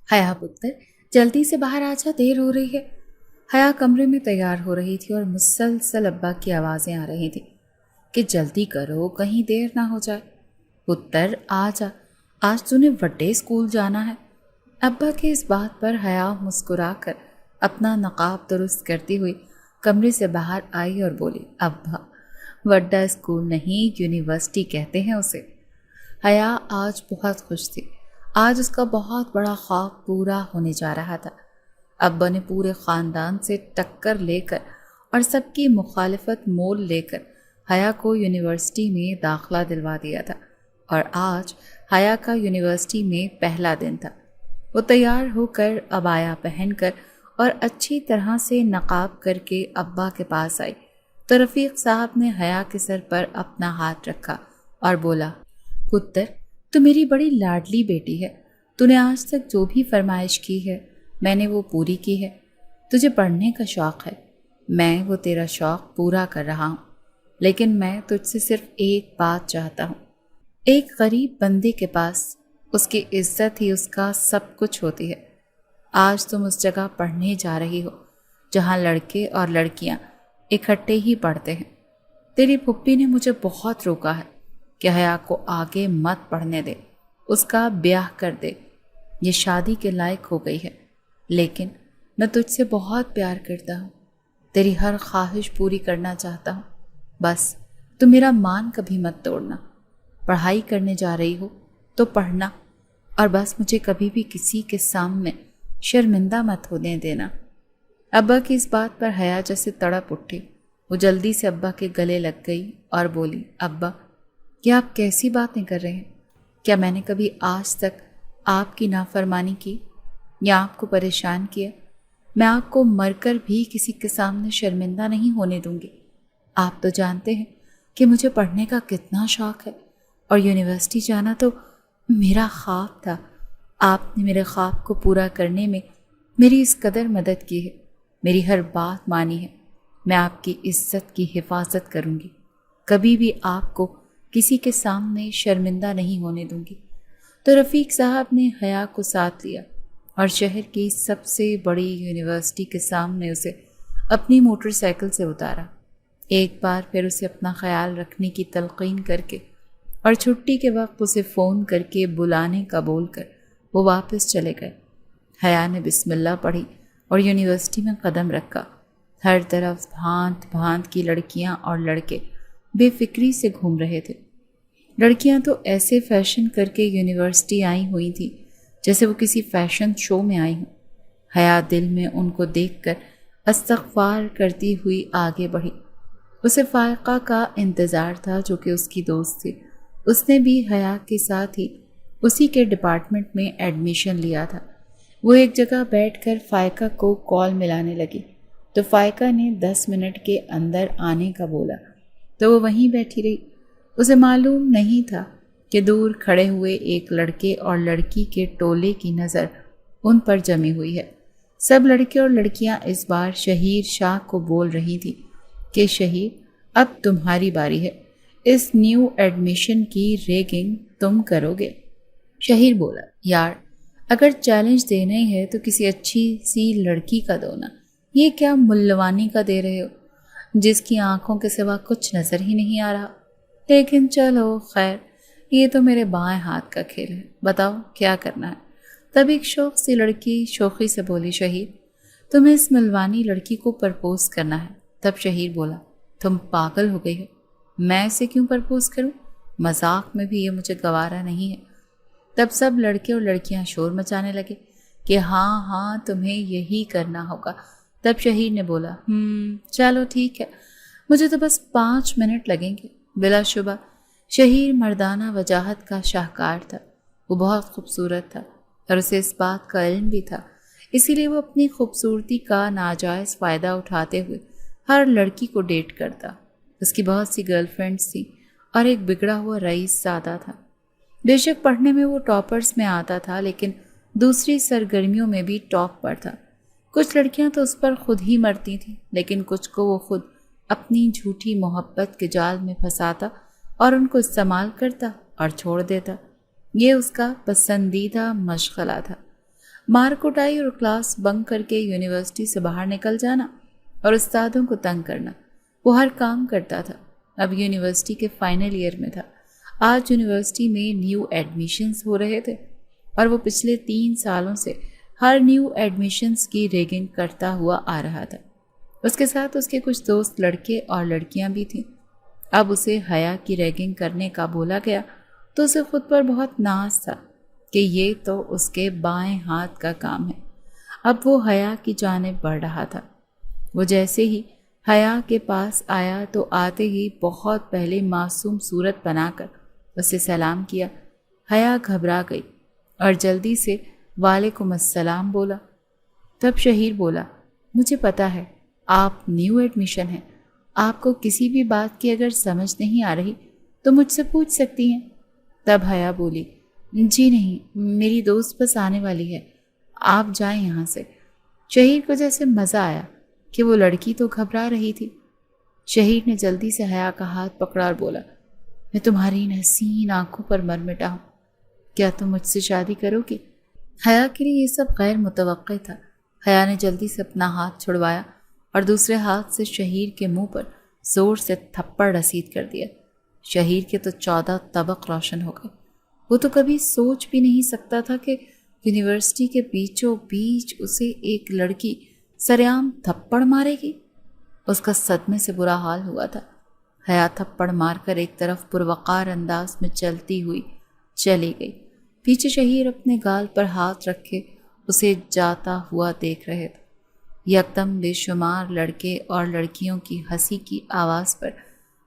حیا پتر جلدی سے باہر آ جا، دیر ہو رہی ہے۔ حیا کمرے میں تیار ہو رہی تھی اور مسلسل ابا کی آوازیں آ رہی تھیں کہ جلدی کرو کہیں دیر نہ ہو جائے۔ پتر آ جا، آج تو نے وڈے اسکول جانا ہے۔ ابا کی اس بات پر حیا مسکرا کر اپنا نقاب درست کرتی ہوئی کمرے سے باہر آئی اور بولی، ابا وڈا اسکول نہیں، یونیورسٹی کہتے ہیں اسے۔ حیا آج بہت خوش تھی۔ آج اس کا بہت بڑا خواب پورا ہونے جا رہا تھا۔ ابا نے پورے خاندان سے ٹکر لے کر اور سب کی مخالفت مول لے کر حیا کو یونیورسٹی میں داخلہ دلوا دیا تھا، اور آج حیا کا یونیورسٹی میں پہلا دن تھا۔ وہ تیار ہو کر عبایا پہن کر اور اچھی طرح سے نقاب کر کے ابا کے پاس آئی تو رفیق صاحب نے حیا کے سر پر اپنا ہاتھ رکھا اور بولا، پتر تو میری بڑی لاڈلی بیٹی ہے، تو نے آج تک جو بھی فرمائش کی ہے میں نے وہ پوری کی ہے۔ تجھے پڑھنے کا شوق ہے، میں وہ تیرا شوق پورا کر رہا ہوں، لیکن میں تجھ سے صرف ایک بات چاہتا ہوں۔ ایک غریب بندے کے پاس اس کی عزت ہی اس کا سب کچھ ہوتی ہے۔ آج تم اس جگہ پڑھنے جا رہی ہو جہاں لڑکے اور لڑکیاں اکٹھے ہی پڑھتے ہیں۔ تیری پھپھی نے مجھے بہت روکا ہے کہ حیا کو آگے مت پڑھنے دے، اس کا بیاہ کر دے، یہ شادی کے لائق ہو گئی ہے۔ لیکن میں تجھ سے بہت پیار کرتا ہوں، تیری ہر خواہش پوری کرنا چاہتا ہوں، بس تو میرا مان کبھی مت توڑنا۔ پڑھائی کرنے جا رہی ہو تو پڑھنا، اور بس مجھے کبھی بھی کسی کے سامنے شرمندہ مت ہونے دینا۔ ابا کی اس بات پر حیا جیسے تڑپ اٹھی۔ وہ جلدی سے ابا کے گلے لگ گئی اور بولی، ابا کیا آپ کیسی باتیں کر رہے ہیں؟ کیا میں نے کبھی آج تک آپ کی نافرمانی کی یا آپ کو پریشان کیا؟ میں آپ کو مر کر بھی کسی کے سامنے شرمندہ نہیں ہونے دوں گی۔ آپ تو جانتے ہیں کہ مجھے پڑھنے کا کتنا شوق ہے، اور یونیورسٹی جانا تو میرا خواب تھا۔ آپ نے میرے خواب کو پورا کرنے میں میری اس قدر مدد کی ہے، میری ہر بات مانی ہے۔ میں آپ کی عزت کی حفاظت کروں گی، کبھی بھی آپ کو کسی کے سامنے شرمندہ نہیں ہونے دوں گی۔ تو رفیق صاحب نے حیا کو ساتھ لیا اور شہر کی سب سے بڑی یونیورسٹی کے سامنے اسے اپنی موٹر سائیکل سے اتارا۔ ایک بار پھر اسے اپنا خیال رکھنے کی تلقین کر کے اور چھٹی کے وقت اسے فون کر کے بلانے کا بول کر وہ واپس چلے گئے۔ حیا نے بسم اللہ پڑھی اور یونیورسٹی میں قدم رکھا۔ ہر طرف بھانت بھانت کی لڑکیاں اور لڑکے بے فکری سے گھوم رہے تھے۔ لڑکیاں تو ایسے فیشن کر کے یونیورسٹی آئی ہوئی تھیں جیسے وہ کسی فیشن شو میں آئی ہوں۔ حیا دل میں ان کو دیکھ کر استغفار کرتی ہوئی آگے بڑھی۔ اسے فائقہ کا انتظار تھا جو کہ اس کی دوست تھی۔ اس نے بھی حیا کے ساتھ ہی اسی کے ڈپارٹمنٹ میں ایڈمیشن لیا تھا۔ وہ ایک جگہ بیٹھ کر فائقہ کو کال ملانے لگی تو فائقہ نے 10 منٹ کے اندر آنے کا بولا تو وہ وہیں بیٹھی رہی۔ اسے معلوم نہیں تھا کہ دور کھڑے ہوئے ایک لڑکے اور لڑکی کے ٹولے کی نظر ان پر جمی ہوئی ہے۔ سب لڑکے اور لڑکیاں اس بار شہیر شاہ کو بول رہی تھی کہ شہیر اب تمہاری باری ہے، اس نیو ایڈمیشن کی ریگنگ تم کرو گے۔ شہیر بولا، یار اگر چیلنج دینا ہی ہے تو کسی اچھی سی لڑکی کا دو نا، یہ کیا ملوانی کا دے رہے ہو جس کی آنکھوں کے سوا کچھ نظر ہی نہیں آ رہا۔ لیکن چلو خیر، یہ تو میرے بائیں ہاتھ کا کھیل ہے، بتاؤ کیا کرنا ہے۔ تب ایک شوق سی لڑکی شوخی سے بولی، شہیر تمہیں اس ملوانی لڑکی کو پرپوز کرنا ہے۔ تب شہیر بولا، تم پاگل ہو گئی ہو، میں اسے کیوں پرپوز کروں؟ مذاق میں بھی یہ مجھے گوارا نہیں ہے۔ تب سب لڑکے اور لڑکیاں شور مچانے لگے کہ ہاں ہاں تمہیں یہی کرنا ہوگا۔ تب شہیر نے بولا، چلو ٹھیک ہے، مجھے تو بس 5 منٹ لگیں گے۔ بلا شبہ شہیر مردانہ وجاہت کا شاہکار تھا۔ وہ بہت خوبصورت تھا اور اسے اس بات کا علم بھی تھا، اسی لیے وہ اپنی خوبصورتی کا ناجائز فائدہ اٹھاتے ہوئے ہر لڑکی کو ڈیٹ کرتا۔ اس کی بہت سی گرل فرینڈز تھیں اور ایک بگڑا ہوا رئیس زادہ تھا۔ بے شک پڑھنے میں وہ ٹاپرز میں آتا تھا، لیکن دوسری سرگرمیوں میں بھی ٹاپ پر تھا۔ کچھ لڑکیاں تو اس پر خود ہی مرتی تھیں، لیکن کچھ کو وہ خود اپنی جھوٹی محبت کے جال میں پھنساتا اور ان کو استعمال کرتا اور چھوڑ دیتا۔ یہ اس کا پسندیدہ مشغلہ تھا۔ مار کٹائی اور کلاس بنک کر کے یونیورسٹی سے باہر نکل جانا اور استادوں کو تنگ کرنا، وہ ہر کام کرتا تھا۔ اب یونیورسٹی کے فائنل ایئر میں تھا۔ آج یونیورسٹی میں نیو ایڈمیشنز ہو رہے تھے اور وہ پچھلے 3 سالوں سے ہر نیو ایڈمیشنز کی ریگنگ کرتا ہوا آ رہا تھا۔ اس کے ساتھ اس کے کچھ دوست لڑکے اور لڑکیاں بھی تھیں۔ اب اسے حیا کی ریگنگ کرنے کا بولا گیا تو اسے خود پر بہت ناز تھا کہ یہ تو اس کے بائیں ہاتھ کا کام ہے۔ اب وہ حیا کی جانب بڑھ رہا تھا۔ وہ جیسے ہی حیا کے پاس آیا تو آتے ہی بہت پہلے معصوم صورت بنا کر اسے سلام کیا۔ حیا گھبرا گئی اور جلدی سے وعلیکم السلام بولا۔ تب شہیر بولا، مجھے پتا ہے آپ نیو ایڈمیشن ہیں، آپ کو کسی بھی بات کی اگر سمجھ نہیں آ رہی تو مجھ سے پوچھ سکتی ہیں۔ تب حیا بولی، جی نہیں، میری دوست بس آنے والی ہے، آپ جائیں یہاں سے۔ شہیر کو جیسے مزہ آیا کہ وہ لڑکی تو گھبرا رہی تھی۔ شہیر نے جلدی سے حیا کا ہاتھ پکڑا اور بولا، میں تمہاری ان حسین آنکھوں پر مر مٹا ہوں، کیا تم مجھ سے شادی کرو گی؟ حیا کے لیے یہ سب غیر متوقع تھا۔ حیا نے جلدی سے اپنا ہاتھ چھڑوایا اور دوسرے ہاتھ سے شہیر کے منہ پر زور سے تھپڑ رسید کر دیا۔ شہیر کے تو 14 طبق روشن ہو گئے۔ وہ تو کبھی سوچ بھی نہیں سکتا تھا کہ یونیورسٹی کے بیچوں بیچ اسے ایک لڑکی سرعام تھپڑ مارے گی۔ اس کا صدمے سے برا حال ہوا تھا۔ حیا تھپڑ مار کر ایک طرف پروقار انداز میں چلتی ہوئی چلی گئی۔ پیچھے شہیر اپنے گال پر ہاتھ رکھے اسے جاتا ہوا دیکھ رہے تھے۔ یکدم بے شمار لڑکے اور لڑکیوں کی ہنسی کی آواز پر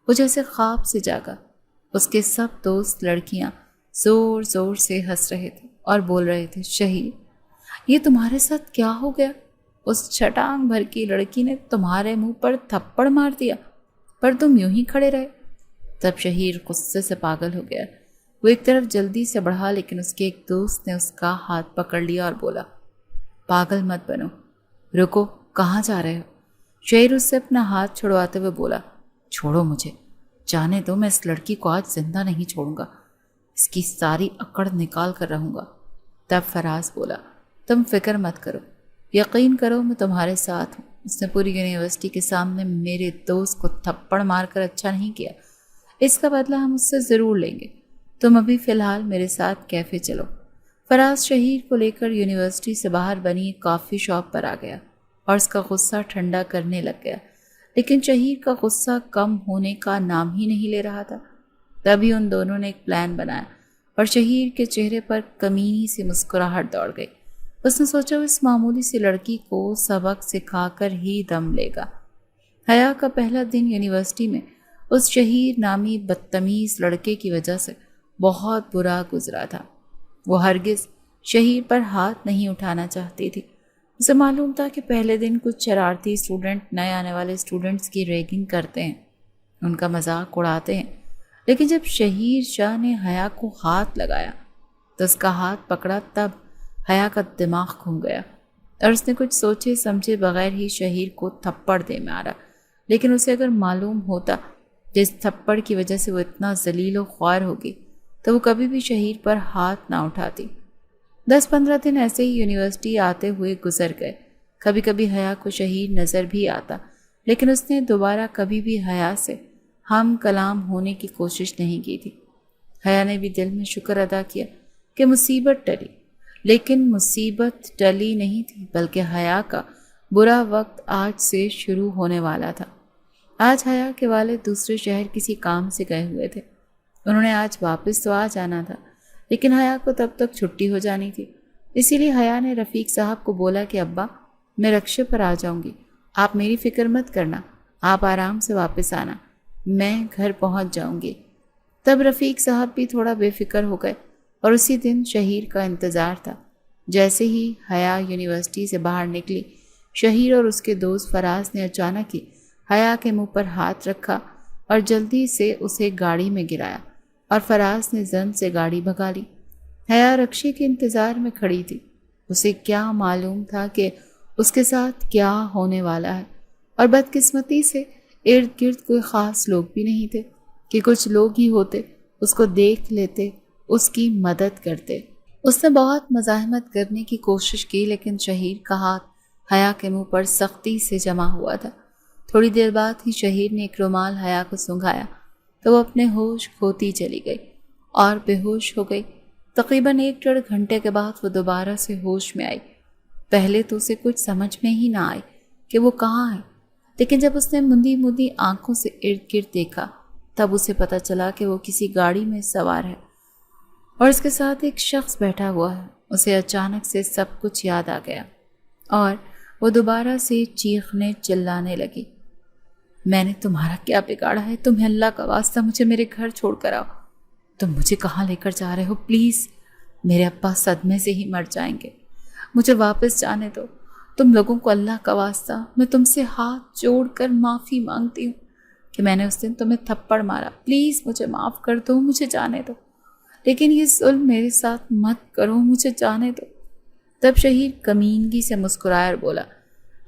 وہ جیسے خواب سے جاگا۔ اس کے سب دوست لڑکیاں زور زور سے ہنس رہے تھے اور بول رہے تھے، شہیر، یہ تمہارے ساتھ کیا ہو گیا؟ اس چھٹانگ بھر کی لڑکی نے تمہارے منہ پر تھپڑ مار دیا، پر تم یوں ہی کھڑے رہے۔ تب شہیر غصے سے پاگل ہو گیا۔ وہ ایک طرف جلدی سے بڑھا، لیکن اس کے ایک دوست نے اس کا ہاتھ پکڑ لیا اور بولا، پاگل مت بنو، رکو، کہاں جا رہے ہو؟ شہیر اس سے اپنا ہاتھ چھڑواتے ہوئے بولا، چھوڑو مجھے، جانے دو، میں اس لڑکی کو آج زندہ نہیں چھوڑوں گا، اس کی ساری اکڑ نکال کر رہوں گا۔ تب فراز بولا، تم فکر مت کرو، یقین کرو میں تمہارے ساتھ ہوں۔ اس نے پوری یونیورسٹی کے سامنے میرے دوست کو تھپڑ مار کر اچھا نہیں کیا، اس کا بدلہ ہم اس سے ضرور لیں گے۔ تم ابھی فی الحال میرے ساتھ کیفے چلو۔ فراز شہیر کو لے کر یونیورسٹی سے باہر بنی ایک کافی شاپ پر آ گیا اور اس کا غصہ ٹھنڈا کرنے لگ گیا، لیکن شہیر کا غصہ کم ہونے کا نام ہی نہیں لے رہا تھا۔ تبھی ان دونوں نے ایک پلان بنایا اور شہیر کے چہرے پر کمینی سی مسکراہٹ دوڑ گئی۔ اس نے سوچا وہ اس معمولی سی لڑکی کو سبق سکھا کر ہی دم لے گا۔ حیا کا پہلا دن یونیورسٹی میں اس شہیر نامی بدتمیز لڑکے کی وجہ سے بہت برا گزرا تھا۔ وہ ہرگز شہیر پر ہاتھ نہیں اٹھانا چاہتی تھی۔ اسے معلوم تھا کہ پہلے دن کچھ شرارتی اسٹوڈنٹ نئے آنے والے اسٹوڈنٹس کی ریگنگ کرتے ہیں، ان کا مذاق اڑاتے ہیں، لیکن جب شہیر شاہ نے حیا کو ہاتھ لگایا تو اس کا ہاتھ پکڑا، تب حیا کا دماغ گھوم گیا اور اس نے کچھ سوچے سمجھے بغیر ہی شہیر کو تھپڑ دے مارا۔ لیکن اسے اگر معلوم ہوتا جس تھپڑ کی وجہ سے وہ اتنا ذلیل و خوار ہوگی تو وہ کبھی بھی شہیر پر ہاتھ نہ اٹھاتی۔ 10-15 دن ایسے ہی یونیورسٹی آتے ہوئے گزر گئے۔ کبھی کبھی حیا کو شہیر نظر بھی آتا، لیکن اس نے دوبارہ کبھی بھی حیا سے ہم کلام ہونے کی کوشش نہیں کی تھی۔ حیا نے بھی دل میں شکر ادا کیا کہ مصیبت ٹلی، لیکن مصیبت ٹلی نہیں تھی، بلکہ حیا کا برا وقت آج سے شروع ہونے والا تھا۔ آج حیا کے والد دوسرے شہر کسی کام سے گئے ہوئے تھے۔ انہوں نے آج واپس تو آ جانا تھا، لیکن حیا کو تب تک چھٹی ہو جانی تھی۔ اسی لیے حیا نے رفیق صاحب کو بولا کہ ابا، میں رکشے پر آ جاؤں گی، آپ میری فکر مت کرنا، آپ آرام سے واپس آنا، میں گھر پہنچ جاؤں گی۔ تب رفیق صاحب بھی تھوڑا بے فکر ہو گئے اور اسی دن شہیر کا انتظار تھا۔ جیسے ہی حیا یونیورسٹی سے باہر نکلی، شہیر اور اس کے دوست فراز نے اچانک ہی حیا کے منہ پر ہاتھ رکھا اور جلدی سے اسے گاڑی میں گرایا اور فراز نے زن سے گاڑی بھگا لی۔ حیا رکشے کے انتظار میں کھڑی تھی۔ اسے کیا معلوم تھا کہ اس کے ساتھ کیا ہونے والا ہے، اور بدقسمتی سے ارد گرد کوئی خاص لوگ بھی نہیں تھے کہ کچھ لوگ ہی ہوتے اس کو دیکھ لیتے، اس کی مدد کرتے۔ اس نے بہت مزاحمت کرنے کی کوشش کی لیکن شہیر کا ہاتھ حیا کے منہ پر سختی سے جمع ہوا تھا۔ تھوڑی دیر بعد ہی شہیر نے ایک رومال حیا کو سنگھایا تو وہ اپنے ہوش کھوتی چلی گئی اور بے ہوش ہو گئی۔ تقریباً 1.5 گھنٹے کے بعد وہ دوبارہ سے ہوش میں آئی۔ پہلے تو اسے کچھ سمجھ میں ہی نہ آئی کہ وہ کہاں ہے، لیکن جب اس نے مندی مندی آنکھوں سے ارد گرد دیکھا تب اسے پتہ چلا کہ وہ کسی گاڑی میں سوار ہے اور اس کے ساتھ ایک شخص بیٹھا ہوا ہے۔ اسے اچانک سے سب کچھ یاد آ گیا اور وہ دوبارہ سے چیخنے چلانے لگی۔ میں نے تمہارا کیا بگاڑا ہے؟ تمہیں اللہ کا واسطہ مجھے میرے گھر چھوڑ کر آؤ۔ تم مجھے کہاں لے کر جا رہے ہو؟ پلیز، میرے ابا صدمے سے ہی مر جائیں گے، مجھے واپس جانے دو۔ تم لوگوں کو اللہ کا واسطہ، میں تم سے ہاتھ جوڑ کر معافی مانگتی ہوں کہ میں نے اس دن تمہیں تھپڑ مارا۔ پلیز مجھے معاف کر دو، مجھے جانے دو، لیکن یہ ظلم میرے ساتھ مت کرو، مجھے جانے دو۔ تب شہیر کمینگی سے مسکرایا اور بولا،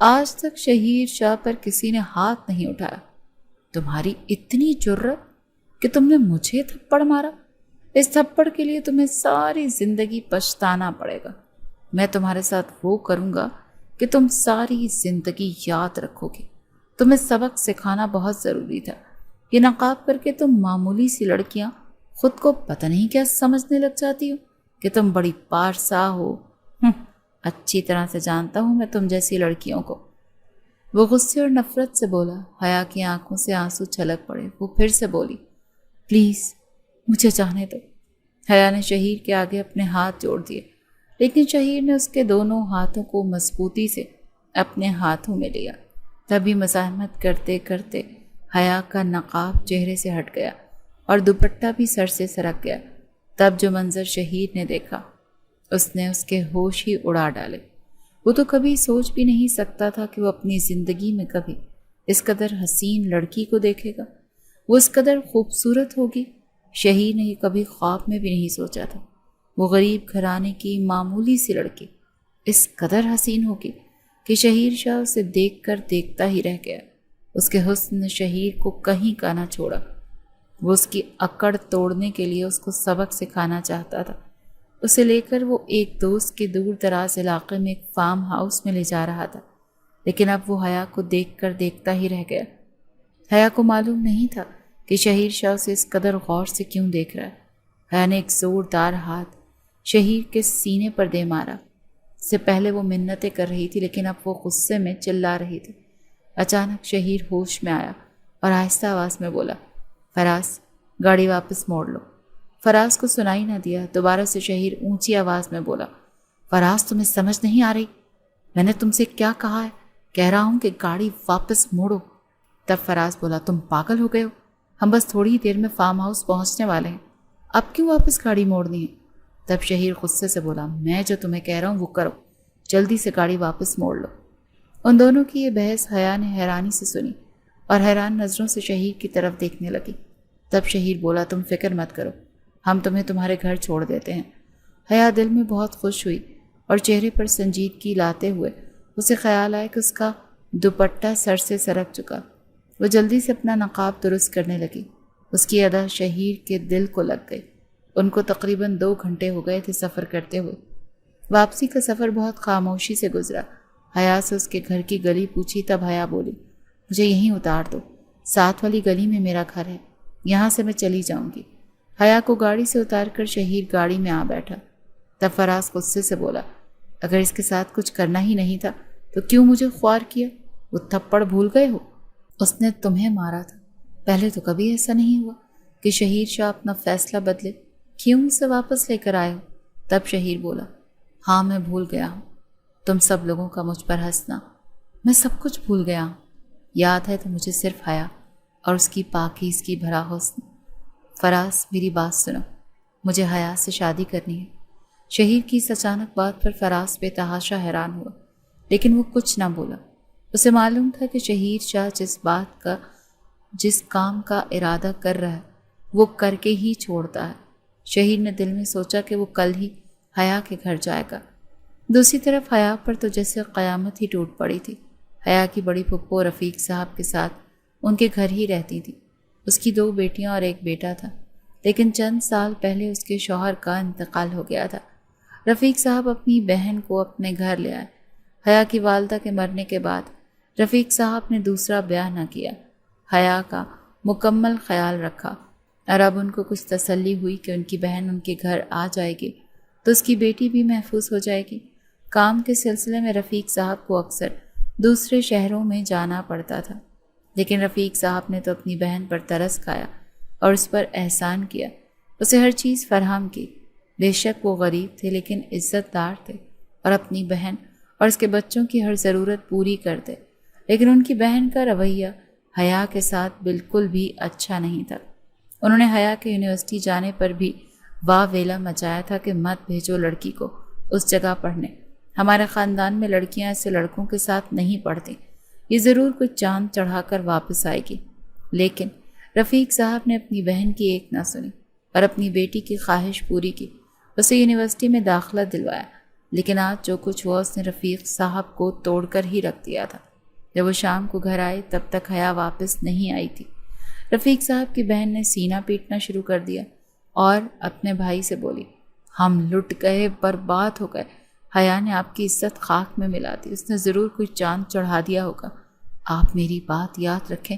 آج تک شہیر شاہ پر کسی نے ہاتھ نہیں اٹھایا، تمہاری اتنی جرت کہ تم نے مجھے تھپڑ مارا؟ اس تھپڑ کے لیے تمہیں ساری زندگی پچھتانا پڑے گا۔ میں تمہارے ساتھ وہ کروں گا کہ تم ساری زندگی یاد رکھو گے۔ تمہیں سبق سکھانا بہت ضروری تھا۔ یہ نقاب کر کے تم معمولی سی لڑکیاں خود کو پتہ نہیں کیا سمجھنے لگ جاتی ہو کہ تم بڑی پارسا ہو۔ اچھی طرح سے جانتا ہوں میں تم جیسی لڑکیوں کو۔ وہ غصے اور نفرت سے بولا۔ حیا کی آنکھوں سے آنسو چھلک پڑے۔ وہ پھر سے بولی، پلیز مجھے جانے دو۔ حیا نے شہیر کے آگے اپنے ہاتھ جوڑ دیے، لیکن شہیر نے اس کے دونوں ہاتھوں کو مضبوطی سے اپنے ہاتھوں میں لیا۔ تبھی مزاحمت کرتے کرتے حیا کا نقاب چہرے سے ہٹ گیا اور دوپٹہ بھی سر سے سرک گیا۔ تب جو منظر شہیر نے دیکھا اس نے اس کے ہوش ہی اڑا ڈالے۔ وہ تو کبھی سوچ بھی نہیں سکتا تھا کہ وہ اپنی زندگی میں کبھی اس قدر حسین لڑکی کو دیکھے گا، وہ اس قدر خوبصورت ہوگی۔ شہیر نے یہ کبھی خواب میں بھی نہیں سوچا تھا۔ وہ غریب گھرانے کی معمولی سی لڑکی اس قدر حسین ہوگی کہ شہیر شاہ اسے دیکھ کر دیکھتا ہی رہ گیا۔ اس کے حسن نے شہیر کو کہیں کا نہ چھوڑا۔ وہ اس کی اکڑ توڑنے کے لیے اس کو سبق سکھانا چاہتا تھا۔ اسے لے کر وہ ایک دوست کے دور دراز علاقے میں ایک فارم ہاؤس میں لے جا رہا تھا، لیکن اب وہ حیا کو دیکھ کر دیکھتا ہی رہ گیا۔ حیا کو معلوم نہیں تھا کہ شہیر شاہ اسے اس قدر غور سے کیوں دیکھ رہا ہے۔ حیا نے ایک زوردار ہاتھ شہیر کے سینے پر دے مارا۔ اس سے پہلے وہ منتیں کر رہی تھی، لیکن اب وہ غصے میں چلا رہی تھی۔ اچانک شہیر ہوش میں آیا اور آہستہ آواز میں بولا، فراز، گاڑی واپس موڑ لو۔ فراز کو سنائی نہ دیا۔ دوبارہ سے شہیر اونچی آواز میں بولا، فراز تمہیں سمجھ نہیں آ رہی؟ میں نے تم سے کیا کہا ہے؟ کہہ رہا ہوں کہ گاڑی واپس موڑو۔ تب فراز بولا، تم پاگل ہو گئے ہو؟ ہم بس تھوڑی ہی دیر میں فارم ہاؤس پہنچنے والے ہیں، اب کیوں واپس گاڑی موڑنی ہے؟ تب شہیر غصے سے بولا، میں جو تمہیں کہہ رہا ہوں وہ کرو، جلدی سے گاڑی واپس موڑ لو۔ ان دونوں کی یہ بحث حیا نے حیرانی سے سنی اور حیران نظروں سے شہیر کی طرف دیکھنے لگی۔ تب شہیر بولا، تم فکر مت کرو، ہم تمہیں تمہارے گھر چھوڑ دیتے ہیں۔ حیا دل میں بہت خوش ہوئی اور چہرے پر سنجیدگی لاتے ہوئے اسے خیال آیا کہ اس کا دوپٹہ سر سے سرک چکا۔ وہ جلدی سے اپنا نقاب درست کرنے لگی۔ اس کی ادا شہیر کے دل کو لگ گئی۔ ان کو تقریباً 2 گھنٹے ہو گئے تھے سفر کرتے ہوئے۔ واپسی کا سفر بہت خاموشی سے گزرا۔ حیا سے اس کے گھر کی گلی پوچھی، تب حیا بولی، مجھے یہیں اتار دو، ساتھ والی گلی میں میرا گھر ہے، یہاں سے میں چلی جاؤں گی۔ حیا کو گاڑی سے اتار کر شہیر گاڑی میں آ بیٹھا۔ تب فراز غصے سے بولا، اگر اس کے ساتھ کچھ کرنا ہی نہیں تھا تو کیوں مجھے خوار کیا؟ وہ تھپڑ بھول گئے ہو؟ اس نے تمہیں مارا تھا۔ پہلے تو کبھی ایسا نہیں ہوا کہ شہیر شاہ اپنا فیصلہ بدلے، کیوں اسے واپس لے کر آئے ہو؟ تب شہیر بولا، ہاں میں بھول گیا ہوں، تم سب لوگوں کا مجھ پر ہنسنا، میں سب کچھ بھول گیا ہوں۔ یاد ہے تو مجھے صرف حیا اور اس کی پاکیزگی بھرا حسن۔ فراز، میری بات سنو، مجھے حیا سے شادی کرنی ہے۔ شہیر کی اس اچانک بات پر فراز بے تحاشا حیران ہوا، لیکن وہ کچھ نہ بولا۔ اسے معلوم تھا کہ شہیر شاہ جس کام کا ارادہ کر رہا ہے وہ کر کے ہی چھوڑتا ہے۔ شہیر نے دل میں سوچا کہ وہ کل ہی حیا کے گھر جائے گا۔ دوسری طرف حیا پر تو جیسے قیامت ہی ٹوٹ پڑی تھی۔ حیا کی بڑی پھپھو رفیق صاحب کے ساتھ ان کے گھر ہی رہتی تھی۔ اس کی 2 بیٹیاں اور ایک بیٹا تھا، لیکن چند سال پہلے اس کے شوہر کا انتقال ہو گیا تھا۔ رفیق صاحب اپنی بہن کو اپنے گھر لے آئے۔ حیا کی والدہ کے مرنے کے بعد رفیق صاحب نے دوسرا بیاہ نہ کیا، حیا کا مکمل خیال رکھا، اور اب ان کو کچھ تسلی ہوئی کہ ان کی بہن ان کے گھر آ جائے گی تو اس کی بیٹی بھی محفوظ ہو جائے گی۔ کام کے سلسلے میں رفیق صاحب کو اکثر دوسرے شہروں میں جانا پڑتا تھا، لیکن رفیق صاحب نے تو اپنی بہن پر ترس کھایا اور اس پر احسان کیا، اسے ہر چیز فراہم کی۔ بے شک وہ غریب تھے لیکن عزت دار تھے اور اپنی بہن اور اس کے بچوں کی ہر ضرورت پوری کرتے، لیکن ان کی بہن کا رویہ حیا کے ساتھ بالکل بھی اچھا نہیں تھا۔ انہوں نے حیا کے یونیورسٹی جانے پر بھی واہ ویلا مچایا تھا کہ مت بھیجو لڑکی کو اس جگہ پڑھنے، ہمارے خاندان میں لڑکیاں ایسے لڑکوں کے ساتھ نہیں پڑھتی، یہ ضرور کچھ چاند چڑھا کر واپس آئے گی۔ لیکن رفیق صاحب نے اپنی بہن کی ایک نہ سنی اور اپنی بیٹی کی خواہش پوری کی، اسے یونیورسٹی میں داخلہ دلوایا، لیکن آج جو کچھ ہوا اس نے رفیق صاحب کو توڑ کر ہی رکھ دیا تھا۔ جب وہ شام کو گھر آئے تب تک حیا واپس نہیں آئی تھی۔ رفیق صاحب کی بہن نے سینہ پیٹنا شروع کر دیا اور اپنے بھائی سے بولی، ہم لٹ گئے، برباد ہو گئے، حیا نے آپ کی عزت خاک میں ملا دی، اس نے ضرور کوئی چاند چڑھا دیا ہوگا، آپ میری بات یاد رکھیں،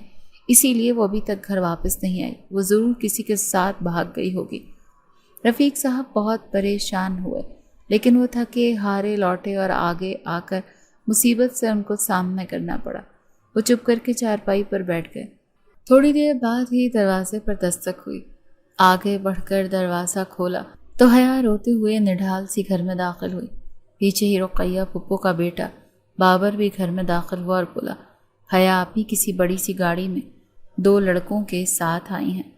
اسی لیے وہ ابھی تک گھر واپس نہیں آئی، وہ ضرور کسی کے ساتھ بھاگ گئی ہوگی۔ رفیق صاحب بہت پریشان ہوئے، لیکن وہ تھکے ہارے لوٹے اور آگے آ کر مصیبت سے ان کو سامنا کرنا پڑا۔ وہ چپ کر کے چارپائی پر بیٹھ گئے۔ تھوڑی دیر بعد ہی دروازے پر دستک ہوئی، آگے بڑھ کر دروازہ کھولا تو حیا روتے ہوئے نڈھال سی گھر میں داخل ہوئی۔ پیچھے ہی رقیہ پھپھو کا بیٹا بابر بھی گھر میں داخل ہوا اور بولا، حیا آپ ہی کسی بڑی سی گاڑی میں 2 لڑکوں کے ساتھ آئی ہیں۔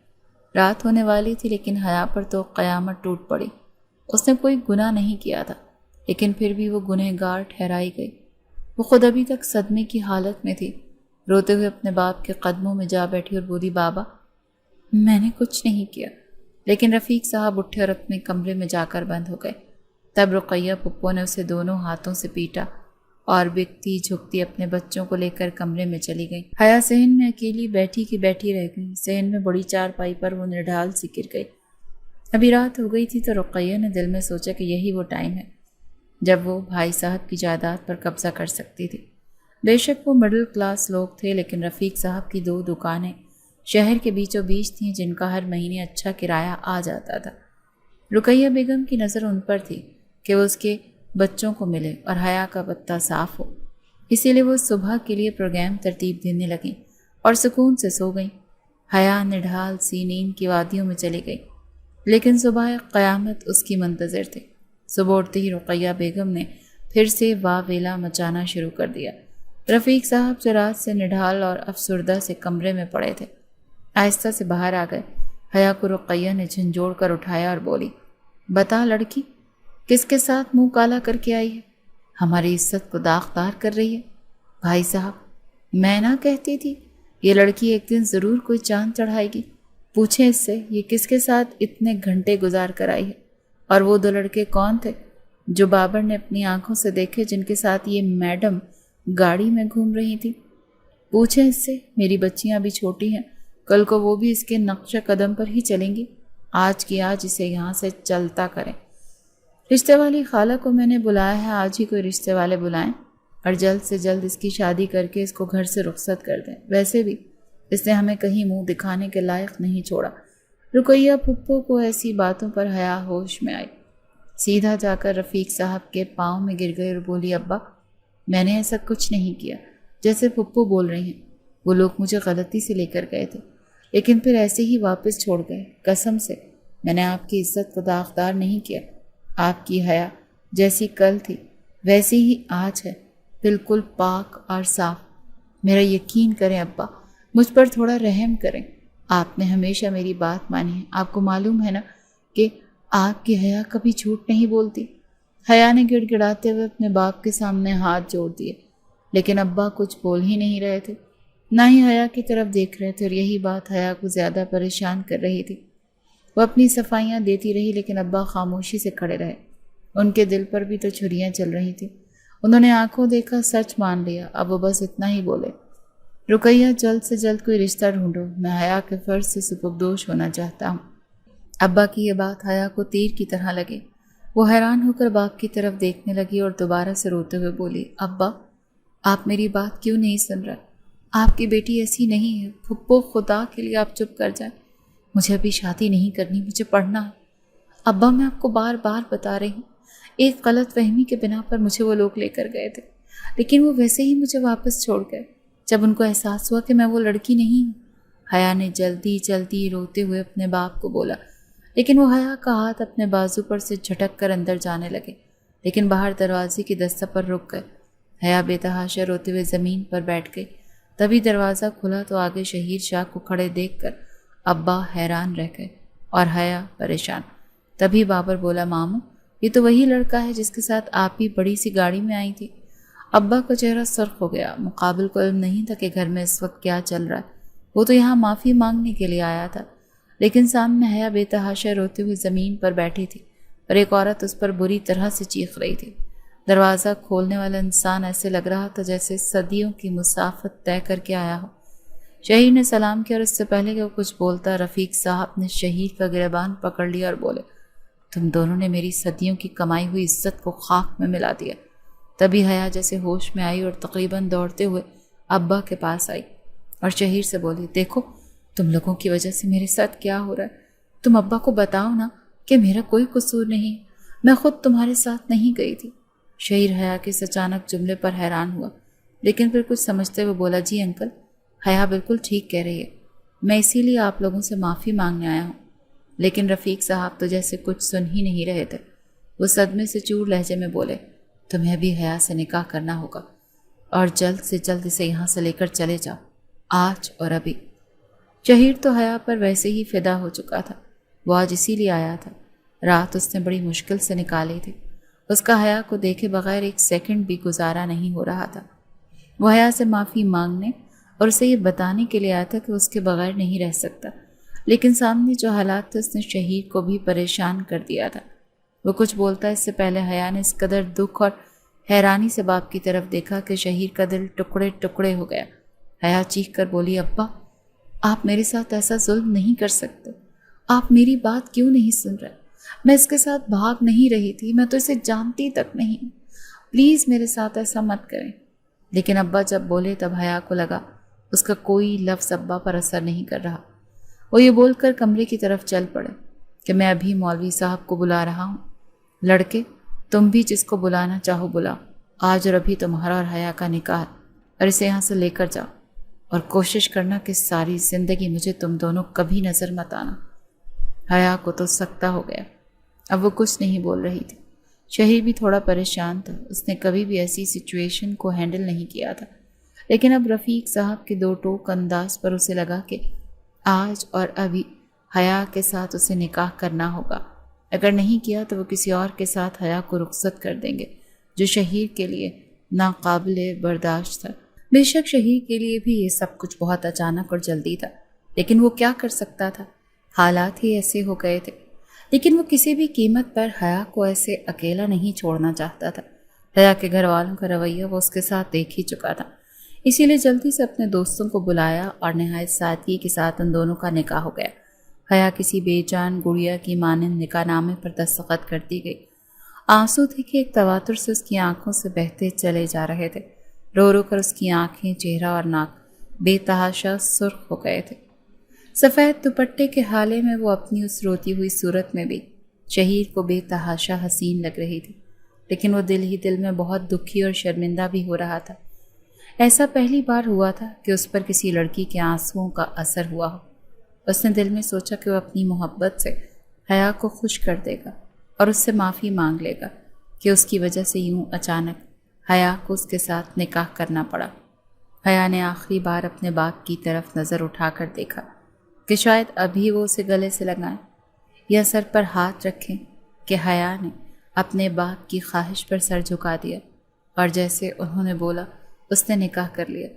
رات ہونے والی تھی لیکن حیا پر تو قیامت ٹوٹ پڑی۔ اس نے کوئی گناہ نہیں کیا تھا، لیکن پھر بھی وہ گنہگار ٹھہرائی گئی۔ وہ خود ابھی تک صدمے کی حالت میں تھی، روتے ہوئے اپنے باپ کے قدموں میں جا بیٹھی اور بولی، بابا میں نے کچھ نہیں کیا۔ لیکن رفیق صاحب اٹھے اور اپنے کمرے میں جا کر بند ہو گئے۔ تب رقیہ پھپھو نے اسے دونوں ہاتھوں سے پیٹا اور بکتی جھکتی اپنے بچوں کو لے کر کمرے میں چلی گئی۔ حیا صحن میں اکیلی بیٹھی کی بیٹھی رہ گئی۔ صحن میں بڑی چارپائی پر وہ نڈھال سی گر گئی۔ ابھی رات ہو گئی تھی تو رقیہ نے دل میں سوچا کہ یہی وہ ٹائم ہے جب وہ بھائی صاحب کی جائیداد پر قبضہ کر سکتی تھی۔ بے شک وہ مڈل کلاس لوگ تھے، لیکن رفیق صاحب کی 2 دکانیں شہر کے بیچوں بیچ تھیں جن کا ہر مہینے اچھا کرایہ آ جاتا تھا۔ رقیہ بیگم کی نظر ان پر تھی کہ وہ اس کے بچوں کو ملے اور حیا کا پتہ صاف ہو، اسی لیے وہ صبح کے لیے پروگرام ترتیب دینے لگیں اور سکون سے سو گئیں۔ حیا نڈھال سی نیند کی وادیوں میں چلی گئی، لیکن صبح قیامت اس کی منتظر تھی۔ صبح اٹھتے ہی رقیہ بیگم نے پھر سے واہ ویلا مچانا شروع کر دیا۔ رفیق صاحب جو رات سے نڈھال اور افسردہ سے کمرے میں پڑے تھے آہستہ سے باہر آ گئے۔ حیا کو رقیہ نے جھنجھوڑ کر اٹھایا اور بولی، بتا لڑکی کس کے ساتھ منہ کالا کر کے آئی ہے، ہماری عزت کو داغدار کر رہی ہے۔ بھائی صاحب میں نہ کہتی تھی یہ لڑکی ایک دن ضرور کوئی چاند چڑھائے گی، پوچھیں اس سے یہ کس کے ساتھ اتنے گھنٹے گزار کر آئی ہے، اور وہ 2 لڑکے کون تھے جو بابر نے اپنی آنکھوں سے دیکھے جن کے ساتھ یہ میڈم گاڑی میں گھوم رہی تھی۔ پوچھیں اس سے، میری بچیاں بھی چھوٹی ہیں، کل کو وہ بھی اس کے نقش قدم پر ہی چلیں گی، آج کی آج اسے یہاں سے چلتا کریں۔ رشتے والی خالہ کو میں نے بلایا ہے، آج ہی کوئی رشتے والے بلائیں اور جلد سے جلد اس کی شادی کر کے اس کو گھر سے رخصت کر دیں، ویسے بھی اس نے ہمیں کہیں منہ دکھانے کے لائق نہیں چھوڑا۔ رقیہ پھپھو کو ایسی باتوں پر حیا ہوش میں آئی، سیدھا جا کر رفیق صاحب کے پاؤں میں گر گئی اور بولی، ابا میں نے ایسا کچھ نہیں کیا جیسے پھپھو بول رہی ہیں، وہ لوگ مجھے غلطی سے لے کر گئے تھے لیکن پھر ایسے ہی واپس چھوڑ گئے، قسم سے میں نے آپ کی عزت کو داغدار نہیں کیا، آپ کی حیا جیسی کل تھی ویسی ہی آج ہے، بالکل پاک اور صاف۔ میرا یقین کریں ابا، مجھ پر تھوڑا رحم کریں، آپ نے ہمیشہ میری بات مانی ہے، آپ کو معلوم ہے نا کہ آپ کی حیا کبھی جھوٹ نہیں بولتی۔ حیا نے گڑ گڑاتے ہوئے اپنے باپ کے سامنے ہاتھ جوڑ دیے، لیکن ابا کچھ بول ہی نہیں رہے تھے، نہ ہی حیا کی طرف دیکھ رہے تھے، اور یہی بات حیا کو زیادہ پریشان کر رہی تھی۔ وہ اپنی صفائیاں دیتی رہی لیکن ابا خاموشی سے کھڑے رہے، ان کے دل پر بھی تو چھریاں چل رہی تھی۔ انہوں نے آنکھوں دیکھا سچ مان لیا، اب وہ بس اتنا ہی بولے، رقیہ جلد سے جلد کوئی رشتہ ڈھونڈو، میں حیا کے فرض سے سبکدوش ہونا چاہتا ہوں۔ ابا کی یہ بات حیا کو تیر کی طرح لگی، وہ حیران ہو کر باپ کی طرف دیکھنے لگی اور دوبارہ سے روتے ہوئے بولی، ابا آپ میری بات کیوں نہیں سن رہے؟ آپ کی بیٹی ایسی نہیں ہے، پھپھو خدا کے لیے آپ چپ کر جائیں، مجھے ابھی شادی نہیں کرنی، مجھے پڑھنا ہے۔ ابا میں آپ کو بار بار بتا رہی ہوں، ایک غلط فہمی کے بنا پر مجھے وہ لوگ لے کر گئے تھے، لیکن وہ ویسے ہی مجھے واپس چھوڑ گئے جب ان کو احساس ہوا کہ میں وہ لڑکی نہیں ہوں۔ حیا نے جلدی جلدی روتے ہوئے اپنے باپ کو بولا، لیکن وہ حیا کا ہاتھ اپنے بازو پر سے جھٹک کر اندر جانے لگے، لیکن باہر دروازے کی دستہ پر رک گئے۔ حیا بے تحاشا روتے ہوئے زمین پر بیٹھ گئی۔ تبھی دروازہ کھلا تو آگے شہیر شاہ کو کھڑے دیکھ کر ابا حیران رہ گئے اور حیا پریشان۔ تبھی بابر بولا، ماموں یہ تو وہی لڑکا ہے جس کے ساتھ آپ بھی بڑی سی گاڑی میں آئی تھی۔ ابا کا چہرہ سرخ ہو گیا۔ مقابل کو علم نہیں تھا کہ گھر میں اس وقت کیا چل رہا ہے۔ وہ تو یہاں معافی مانگنے کے لیے آیا تھا، لیکن سامنے حیا بے تحاشا روتے ہوئے زمین پر بیٹھی تھی اور ایک عورت اس پر بری طرح سے چیخ رہی تھی۔ دروازہ کھولنے والا انسان ایسے لگ رہا تھا جیسے صدیوں کی مسافت طے کر کے آیا ہو۔ شہیر نے سلام کیا اور اس سے پہلے کہ وہ کچھ بولتا، رفیق صاحب نے شہیر کا گریبان پکڑ لیا اور بولے، تم دونوں نے میری صدیوں کی کمائی ہوئی عزت کو خاک میں ملا دیا۔ تبھی حیا جیسے ہوش میں آئی اور تقریباً دوڑتے ہوئے ابا کے پاس آئی اور شہیر سے بولی، دیکھو تم لوگوں کی وجہ سے میرے ساتھ کیا ہو رہا ہے، تم ابا کو بتاؤ نا کہ میرا کوئی قصور نہیں، میں خود تمہارے ساتھ نہیں گئی تھی۔ شہیر حیا کے اس اچانک جملے پر حیران ہوا، لیکن پھر کچھ سمجھتے ہوئے بولا، جی انکل حیا بالکل ٹھیک کہہ رہی ہے، میں اسی لیے آپ لوگوں سے معافی مانگنے آیا ہوں۔ لیکن رفیق صاحب تو جیسے کچھ سن ہی نہیں رہے تھے۔ وہ صدمے سے چور لہجے میں بولے، تمہیں بھی حیا سے نکاح کرنا ہوگا اور جلد سے جلد اسے یہاں سے لے کر چلے جاؤ، آج اور ابھی۔ شہیر تو حیا پر ویسے ہی فدا ہو چکا تھا، وہ آج اسی لیے آیا تھا۔ رات اس نے بڑی مشکل سے نکالی تھی۔ اس کا حیا کو دیکھے بغیر ایک سیکنڈ بھی گزارا نہیں ہو رہا تھا۔ وہ حیا سے معافی مانگنے اور اسے یہ بتانے کے لیے آیا تھا کہ اس کے بغیر نہیں رہ سکتا، لیکن سامنے جو حالات تھے اس نے شہیر کو بھی پریشان کر دیا تھا۔ وہ کچھ بولتا اس سے پہلے حیا نے اس قدر دکھ اور حیرانی سے باپ کی طرف دیکھا کہ شہیر کا دل ٹکڑے ٹکڑے ہو گیا۔ حیا چیخ کر بولی، ابا آپ میرے ساتھ ایسا ظلم نہیں کر سکتے، آپ میری بات کیوں نہیں سن رہے؟ میں اس کے ساتھ بھاگ نہیں رہی تھی، میں تو اسے جانتی تک نہیں، پلیز میرے ساتھ ایسا مت کریں۔ لیکن ابا جب بولے تب حیا کو لگا اس کا کوئی لفظ ابا پر اثر نہیں کر رہا۔ وہ یہ بول کر کمرے کی طرف چل پڑے کہ میں ابھی مولوی صاحب کو بلا رہا ہوں، لڑکے تم بھی جس کو بلانا چاہو بلاؤ، آج اور ابھی تمہارا اور حیا کا نکاح ہے اور اسے یہاں سے لے کر جاؤ، اور کوشش کرنا کہ ساری زندگی مجھے تم دونوں کبھی نظر مت آنا۔ حیا کو تو سکتا ہو گیا، اب وہ کچھ نہیں بول رہی تھی۔ شہیر بھی تھوڑا پریشان تھا، اس نے کبھی بھی ایسی سچویشن کو ہینڈل نہیں کیا تھا، لیکن اب رفیق صاحب کے دو ٹوک انداز پر اسے لگا کہ آج اور ابھی حیا کے ساتھ اسے نکاح کرنا ہوگا، اگر نہیں کیا تو وہ کسی اور کے ساتھ حیا کو رخصت کر دیں گے، جو شہیر کے لیے ناقابل برداشت تھا۔ بے شک شہیر کے لیے بھی یہ سب کچھ بہت اچانک اور جلدی تھا، لیکن وہ کیا کر سکتا تھا، حالات ہی ایسے ہو گئے تھے۔ لیکن وہ کسی بھی قیمت پر حیا کو ایسے اکیلا نہیں چھوڑنا چاہتا تھا۔ حیا کے گھر والوں کا رویہ وہ اس کے ساتھ دیکھ ہی چکا تھا، اسی لیے جلدی سے اپنے دوستوں کو بلایا اور نہایت سادگی کے ساتھ ان دونوں کا نکاح ہو گیا۔ حیا کسی بے جان گڑیا کی مانند نکاح نامے پر دستخط کرتی گئی۔ آنسو تھے کہ ایک تواتر سے اس کی آنکھوں سے بہتے چلے جا رہے تھے، رو رو کر اس کی آنکھیں، چہرہ اور ناک بے تحاشا سرخ ہو گئے تھے۔ سفید دوپٹے کے حالے میں وہ اپنی اس روتی ہوئی صورت میں بھی شہیر کو بے تحاشا حسین لگ رہی تھی، لیکن وہ دل ہی دل میں بہت دکھی اور شرمندہ بھی ہو رہا تھا۔ ایسا پہلی بار ہوا تھا کہ اس پر کسی لڑکی کے آنسوؤں کا اثر ہوا ہو۔ اس نے دل میں سوچا کہ وہ اپنی محبت سے حیا کو خوش کر دے گا اور اس سے معافی مانگ لے گا کہ اس کی وجہ سے یوں اچانک حیا کو اس کے ساتھ نکاح کرنا پڑا۔ حیا نے آخری بار اپنے باپ کی طرف نظر اٹھا کر دیکھا کہ شاید ابھی وہ اسے گلے سے لگائیں یا سر پر ہاتھ رکھیں کہ حیا نے اپنے باپ کی خواہش پر سر جھکا دیا اور جیسے انہوں نے بولا اس نے نکاح کر لیا۔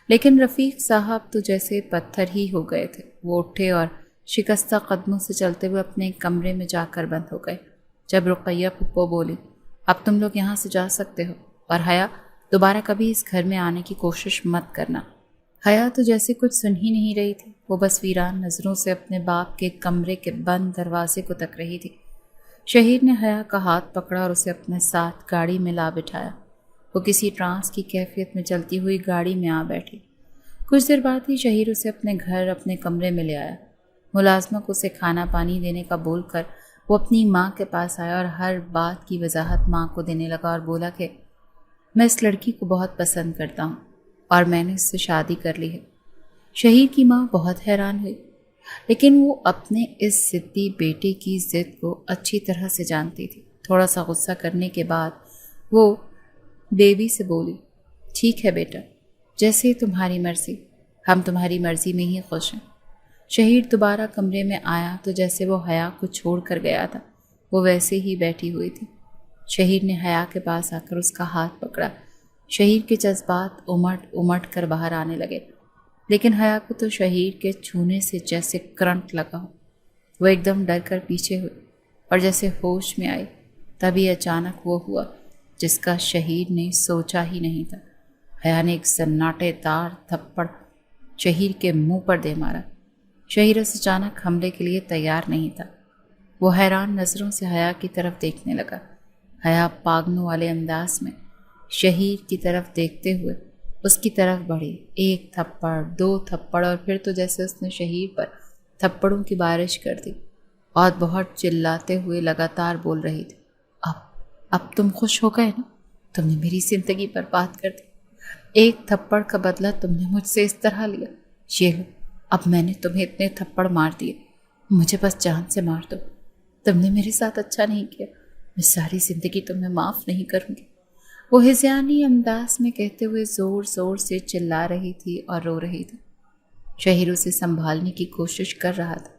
لیکن رفیق صاحب تو جیسے پتھر ہی ہو گئے تھے۔ وہ اٹھے اور شکستہ قدموں سے چلتے ہوئے اپنے کمرے میں جا کر بند ہو گئے۔ جب رقیہ پھپھو بولی، اب تم لوگ یہاں سے جا سکتے ہو، اور حیا دوبارہ کبھی اس گھر میں آنے کی کوشش مت کرنا۔ حیا تو جیسے کچھ سن ہی نہیں رہی تھی، وہ بس ویران نظروں سے اپنے باپ کے کمرے کے بند دروازے کو تک رہی تھی۔ شہیر نے حیا کا ہاتھ پکڑا اور اسے اپنے ساتھ گاڑی میں لا بٹھایا۔ وہ کسی ٹرانس کی کیفیت میں چلتی ہوئی گاڑی میں آ بیٹھی۔ کچھ دیر بعد ہی شہیر اسے اپنے گھر اپنے کمرے میں لے آیا۔ ملازمہ کو اسے کھانا پانی دینے کا بول کر وہ اپنی ماں کے پاس آیا اور ہر بات کی وضاحت ماں کو دینے لگا اور بولا کہ میں اس لڑکی کو بہت پسند کرتا ہوں اور میں نے اس سے شادی کر لی ہے۔ شہیر کی ماں بہت حیران ہوئی، لیکن وہ اپنے اس ضدی بیٹے کی ضد کو اچھی طرح سے جانتی تھی۔ تھوڑا سا غصہ کرنے کے بعد وہ بیوی سے بولی، ٹھیک ہے بیٹا، جیسے تمہاری مرضی، ہم تمہاری مرضی میں ہی خوش ہیں۔ شہیر دوبارہ کمرے میں آیا تو جیسے وہ حیا کو چھوڑ کر گیا تھا وہ ویسے ہی بیٹھی ہوئی تھی۔ شہیر نے حیا کے پاس آ کر اس کا ہاتھ پکڑا۔ شہیر کے جذبات امٹ امٹ کر باہر آنے لگے، لیکن حیا کو تو شہیر کے چھونے سے جیسے کرنٹ لگا ہو۔ وہ ایک دم ڈر کر پیچھے ہوئی اور جیسے ہوش میں آئی تبھی اچانک وہ ہوا جس کا شہیر نے سوچا ہی نہیں تھا۔ حیا نے ایک سناٹے دار تھپڑ شہیر کے منہ پر دے مارا۔ شہیر اس اچانک حملے کے لیے تیار نہیں تھا۔ وہ حیران نظروں سے حیا کی طرف دیکھنے لگا۔ حیا پاگلوں والے انداز میں شہیر کی طرف دیکھتے ہوئے اس کی طرف بڑھی۔ ایک تھپڑ، دو تھپڑ اور پھر تو جیسے اس نے شہیر پر تھپڑوں کی بارش کر دی اور بہت چلاتے ہوئے لگاتار بول رہی تھی، اب تم خوش ہو گئے نا؟ تم نے میری زندگی برباد کر دی۔ ایک تھپڑ کا بدلہ تم نے مجھ سے اس طرح لیا۔ یہ لو، اب میں نے تمہیں اتنے تھپڑ مار دیے، مجھے بس جان سے مار دو۔ تم نے میرے ساتھ اچھا نہیں کیا، میں ساری زندگی تمہیں معاف نہیں کروں گی۔ وہ ہذیانی انداز میں کہتے ہوئے زور زور سے چلا رہی تھی اور رو رہی تھی۔ شہیر اسے سنبھالنے کی کوشش کر رہا تھا،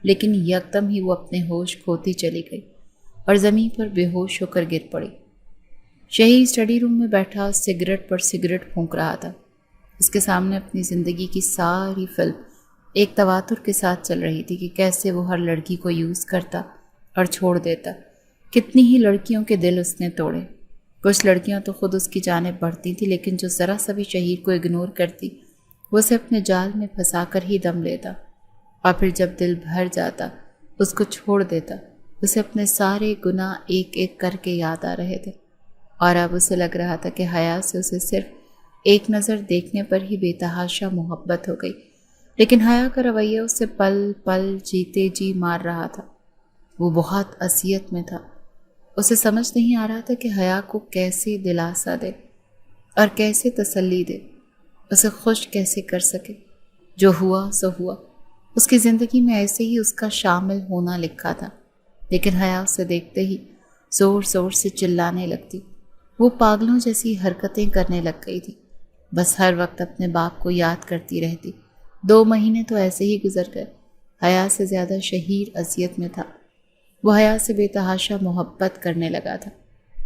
لیکن یکدم ہی وہ اپنے ہوش کھوتی چلی گئی اور زمین پر بے ہوش ہو کر گر پڑی۔ شہیر اسٹڈی روم میں بیٹھا سگریٹ پر سگریٹ پھونک رہا تھا۔ اس کے سامنے اپنی زندگی کی ساری فلم ایک تواتر کے ساتھ چل رہی تھی کہ کیسے وہ ہر لڑکی کو یوز کرتا اور چھوڑ دیتا۔ کتنی ہی لڑکیوں کے دل اس نے توڑے۔ کچھ لڑکیاں تو خود اس کی جانب بڑھتی تھی، لیکن جو ذرا سا بھی شہیر کو اگنور کرتی وہ اسے اپنے جال میں پھنسا کر ہی دم لیتا، اور پھر جب دل بھر جاتا اس کو چھوڑ دیتا۔ اسے اپنے سارے گناہ ایک ایک کر کے یاد آ رہے تھے، اور اب اسے لگ رہا تھا کہ حیا سے اسے صرف ایک نظر دیکھنے پر ہی بے تحاشا محبت ہو گئی، لیکن حیا کا رویہ اسے پل پل جیتے جی مار رہا تھا۔ وہ بہت اذیت میں تھا۔ اسے سمجھ نہیں آ رہا تھا کہ حیا کو کیسے دلاسا دے اور کیسے تسلی دے، اسے خوش کیسے کر سکے۔ جو ہوا سو ہوا، اس کی زندگی میں ایسے ہی اس کا شامل ہونا لکھا تھا، لیکن حیا اسے دیکھتے ہی زور زور سے چلانے لگتی۔ وہ پاگلوں جیسی حرکتیں کرنے لگ گئی تھی، بس ہر وقت اپنے باپ کو یاد کرتی رہتی۔ 2 مہینے تو ایسے ہی گزر گئے۔ حیا سے زیادہ شہیر اذیت میں تھا۔ وہ حیا سے بے تحاشا محبت کرنے لگا تھا،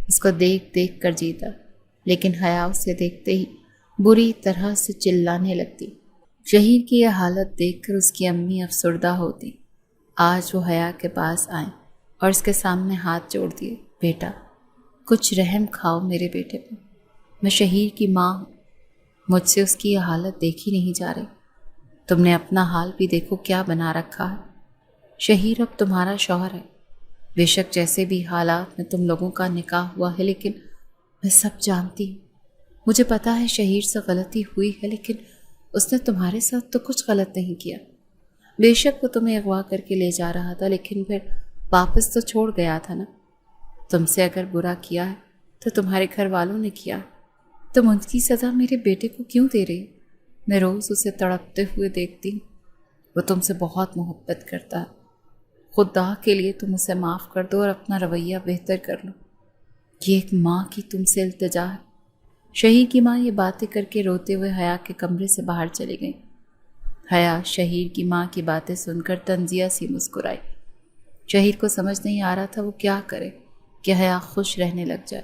اس کو دیکھ دیکھ کر جیتا، لیکن حیا اسے دیکھتے ہی بری طرح سے چلانے لگتی۔ شہیر کی یہ حالت دیکھ کر اس کی امی افسردہ ہوتی۔ آج وہ حیا کے پاس آئیں اور اس کے سامنے ہاتھ جوڑ دیے، بیٹا کچھ رحم کھاؤ میرے بیٹے پہ، میں شہیر کی ماں ہوں، مجھ سے اس کی یہ حالت دیکھی نہیں جا رہی۔ تم نے اپنا حال بھی دیکھو کیا بنا رکھا ہے۔ شہیر اب تمہارا شوہر ہے، بے شک جیسے بھی حالات میں تم لوگوں کا نکاح ہوا ہے، لیکن میں سب جانتی ہوں۔ مجھے پتا ہے شہیر سے غلطی ہوئی ہے، لیکن اس نے تمہارے ساتھ تو کچھ غلط نہیں کیا۔ بے شک وہ تمہیں اغوا کر کے لے جا رہا تھا، لیکن پھر واپس تو چھوڑ گیا تھا نا۔ تم سے اگر برا کیا ہے تو تمہارے گھر والوں نے کیا، تم ان کی سزا میرے بیٹے کو کیوں دے رہی؟ میں روز اسے تڑپتے ہوئے دیکھتی ہوں، وہ تم سے بہت محبت کرتا ہے۔ خدا کے لیے تم اسے معاف کر دو اور اپنا رویہ بہتر کر لو، یہ ایک ماں کی تم سے التجا ہے۔ شہیر کی ماں یہ باتیں کر کے روتے ہوئے حیا کے کمرے سے باہر چلی گئی۔ حیا شہیر کی ماں کی باتیں سن کر طنزیہ سی مسکرائی۔ شہیر کو سمجھ نہیں آ رہا تھا وہ کیا کرے کہ حیا خوش رہنے لگ جائے۔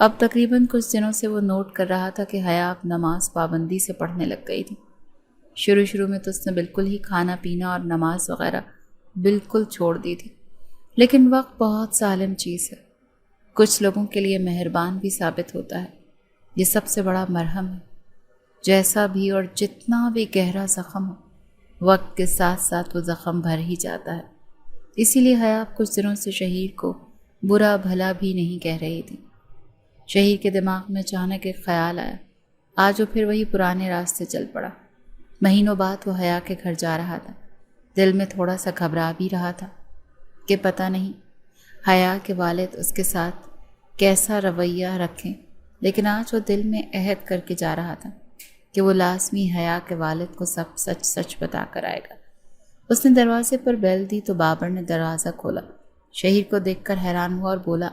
اب تقریباً کچھ دنوں سے وہ نوٹ کر رہا تھا کہ حیا اب نماز پابندی سے پڑھنے لگ گئی تھی۔ شروع میں تو اس نے بالکل ہی کھانا پینا اور نماز وغیرہ بالکل چھوڑ دی تھی، لیکن وقت بہت ظالم چیز ہے، کچھ لوگوں کے لیے مہربان بھی ثابت ہوتا ہے۔ یہ سب سے بڑا مرہم ہے، جیسا بھی اور جتنا بھی گہرا زخم ہو، وقت کے ساتھ ساتھ وہ زخم بھر ہی جاتا ہے۔ اسی لیے حیا کچھ دنوں سے شہیر کو برا بھلا بھی نہیں کہہ رہی تھی۔ شہیر کے دماغ میں اچانک ایک خیال آیا۔ آج وہ پھر وہی پرانے راستے چل پڑا۔ مہینوں بعد وہ حیا کے گھر جا رہا تھا۔ دل میں تھوڑا سا گھبرا بھی رہا تھا کہ پتہ نہیں حیا کے والد اس کے ساتھ کیسا رویہ رکھیں، لیکن آج وہ دل میں عہد کر کے جا رہا تھا کہ وہ لازمی حیا کے والد کو سب سچ سچ بتا کر آئے گا۔ اس نے دروازے پر بیل دی تو بابر نے دروازہ کھولا۔ شہیر کو دیکھ کر حیران ہوا اور بولا،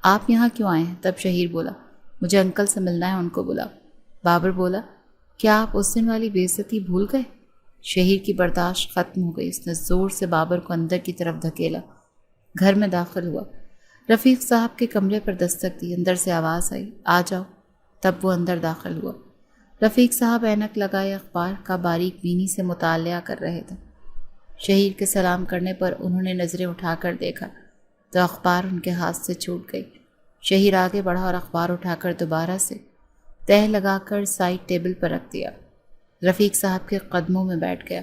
آپ یہاں کیوں آئے ہیں؟ تب شہیر بولا، مجھے انکل سے ملنا ہے، ان کو بلاؤ۔ بابر بولا، کیا آپ اس دن والی بے عزتی بھول گئے؟ شہیر کی برداشت ختم ہو گئی۔ اس نے زور سے بابر کو اندر کی طرف دھکیلا۔ گھر میں داخل ہوا۔ رفیق صاحب کے کمرے پر دستک دی۔ اندر سے آواز آئی، آ جاؤ۔ تب وہ اندر داخل ہوا۔ رفیق صاحب اینک لگائے اخبار کا باریک بینی سے مطالعہ کر رہے تھے۔ شہیر کے سلام کرنے پر انہوں نے نظریں اٹھا کر دیکھا تو اخبار ان کے ہاتھ سے چھوٹ گئی۔ شہیر آگے بڑھا اور اخبار اٹھا کر دوبارہ سے تہہ لگا کر سائڈ ٹیبل پر رکھ دیا۔ رفیق صاحب کے قدموں میں بیٹھ گیا۔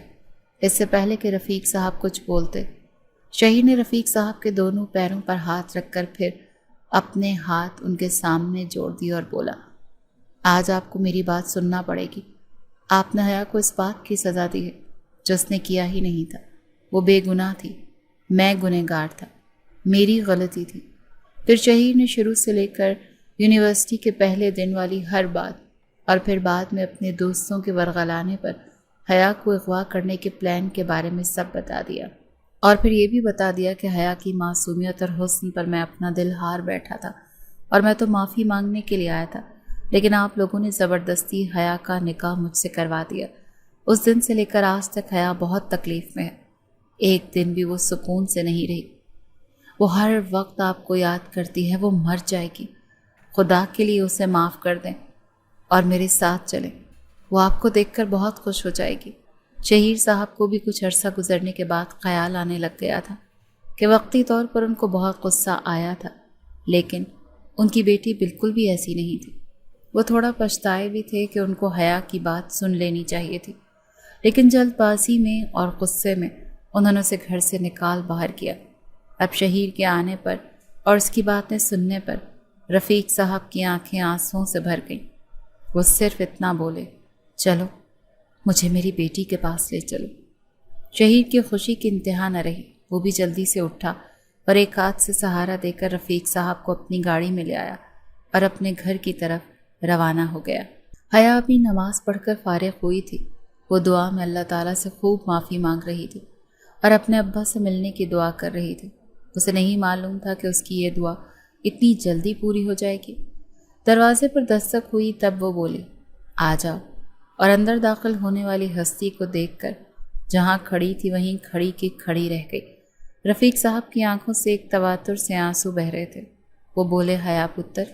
اس سے پہلے کہ رفیق صاحب کچھ بولتے، شہیر نے رفیق صاحب کے دونوں پیروں پر ہاتھ رکھ کر پھر اپنے ہاتھ ان کے سامنے جوڑ دیے اور بولا، آج آپ کو میری بات سننا پڑے گی۔ آپ نے حیا کو اس بات کی سزا دی ہے جو اس نے کیا ہی نہیں تھا۔ وہ بے گناہ تھی، میں گنہگار تھا، میری غلطی تھی۔ پھر شہیر نے شروع سے لے کر یونیورسٹی کے پہلے دن والی ہر بات اور پھر بعد میں اپنے دوستوں کے ورغلانے پر حیا کو اغوا کرنے کے پلان کے بارے میں سب بتا دیا، اور پھر یہ بھی بتا دیا کہ حیا کی معصومیت اور حسن پر میں اپنا دل ہار بیٹھا تھا اور میں تو معافی مانگنے کے لیے آیا تھا، لیکن آپ لوگوں نے زبردستی حیا کا نکاح مجھ سے کروا دیا۔ اس دن سے لے کر آج تک حیا بہت تکلیف میں ہے۔ ایک دن بھی وہ سکون سے نہیں رہی۔ وہ ہر وقت آپ کو یاد کرتی ہے، وہ مر جائے گی۔ خدا کے لیے اسے معاف کر دیں اور میرے ساتھ چلیں، وہ آپ کو دیکھ کر بہت خوش ہو جائے گی۔ شہیر صاحب کو بھی کچھ عرصہ گزرنے کے بعد خیال آنے لگ گیا تھا کہ وقتی طور پر ان کو بہت غصہ آیا تھا، لیکن ان کی بیٹی بالکل بھی ایسی نہیں تھی۔ وہ تھوڑا پچھتائے بھی تھے کہ ان کو حیا کی بات سن لینی چاہیے تھی، لیکن جلد بازی میں اور غصے میں انہوں نے اسے گھر سے نکال باہر کیا۔ اب شہیر کے آنے پر اور اس کی باتیں سننے پر رفیق صاحب کی آنکھیں آنسوؤں سے بھر گئیں۔ وہ صرف اتنا بولے، چلو مجھے میری بیٹی کے پاس لے چلو۔ شہیر کی خوشی کی انتہا نہ رہی۔ وہ بھی جلدی سے اٹھا اور ایک ہاتھ سے سہارا دے کر رفیق صاحب کو اپنی گاڑی میں لے آیا اور اپنے گھر کی طرف روانہ ہو گیا۔ حیا بھی نماز پڑھ کر فارغ ہوئی تھی۔ وہ دعا میں اللہ تعالیٰ سے خوب معافی مانگ رہی تھی اور اپنے ابا سے ملنے کی دعا کر رہی تھی۔ اسے نہیں معلوم تھا کہ اس کی یہ دعا اتنی جلدی پوری ہو جائے گی۔ دروازے پر دستک ہوئی، تب وہ بولی، آ جاؤ، اور اندر داخل ہونے والی ہستی کو دیکھ کر جہاں کھڑی تھی وہیں کھڑی کی کھڑی رہ گئی۔ رفیق صاحب کی آنکھوں سے ایک تواتر سے آنسو بہہ رہے تھے۔ وہ بولے، حیا پتر،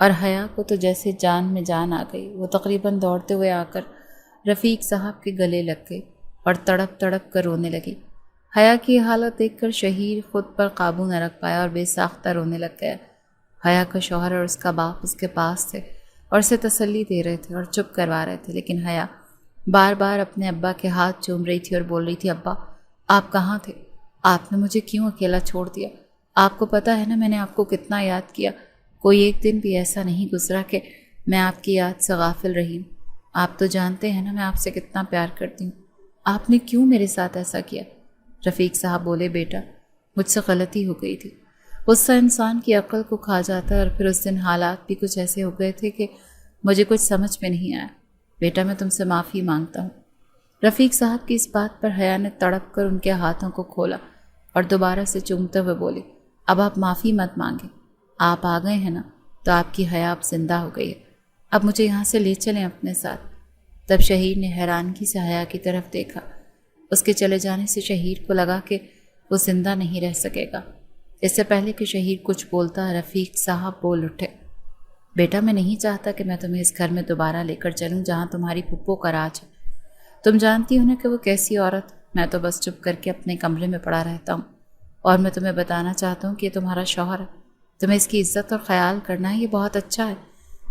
اور حیا کو تو جیسے جان میں جان آ گئی۔ وہ تقریباً دوڑتے ہوئے آ کر رفیق صاحب کے گلے لگ گئی اور تڑپ تڑپ کر رونے لگی۔ حیا کی حالت دیکھ کر شہیر خود پر قابو نہ رکھ پایا اور بے ساختہ رونے لگ گیا۔ حیا کا شوہر اور اس کا باپ اس کے پاس تھے اور اسے تسلی دے رہے تھے اور چپ کروا رہے تھے، لیکن حیا بار بار اپنے ابا کے ہاتھ چوم رہی تھی اور بول رہی تھی، ابا آپ کہاں تھے؟ آپ نے مجھے کیوں اکیلا چھوڑ دیا؟ آپ کو پتہ ہے نا میں نے آپ کو کتنا یاد کیا۔ کوئی ایک دن بھی ایسا نہیں گزرا کہ میں آپ کی یاد سے غافل رہی ہوں۔ آپ تو جانتے ہیں نا میں آپ سے کتنا پیار کرتی ہوں۔ آپ نے کیوں میرے ساتھ ایسا کیا؟ رفیق صاحب بولے، بیٹا مجھ سے غلطی ہو گئی تھی۔ غصہ انسان کی عقل کو کھا جاتا ہے، اور پھر اس دن حالات بھی کچھ ایسے ہو گئے تھے کہ مجھے کچھ سمجھ میں نہیں آیا۔ بیٹا میں تم سے معافی مانگتا ہوں۔ رفیق صاحب کی اس بات پر حیا نے تڑپ کر ان کے ہاتھوں کو کھولا اور دوبارہ سے چومتے ہوئے بولی، اب آپ معافی مت مانگیں، آپ آ گئے ہیں نا تو آپ کی حیا اب زندہ ہو گئی ہے، اب مجھے یہاں سے لے چلیں اپنے ساتھ۔ تب شہیر نے حیرانگی سے حیا کی طرف دیکھا۔ اس کے چلے جانے سے شہیر کو لگا کہ وہ زندہ نہیں رہ سکے گا۔ اس سے پہلے کہ شہیر کچھ بولتا، رفیق صاحب بول اٹھے، بیٹا میں نہیں چاہتا کہ میں تمہیں اس گھر میں دوبارہ لے کر چلوں جہاں تمہاری پھپھو کا راج ہے۔ تم جانتی ہو نا کہ وہ کیسی عورت، میں تو بس چپ کر کے اپنے کمرے میں پڑا رہتا ہوں، اور میں تمہیں بتانا چاہتا ہوں کہ یہ تمہارا شوہر ہے، تمہیں اس کی عزت اور خیال کرنا ہے، یہ بہت اچھا ہے۔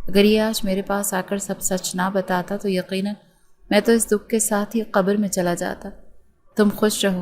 اگر یہ آج میرے پاس آ کر سب سچ نہ بتاتا تو یقیناً میں تو اس دکھ کے ساتھ ہی قبر میں چلا جاتا۔ تم خوش رہو،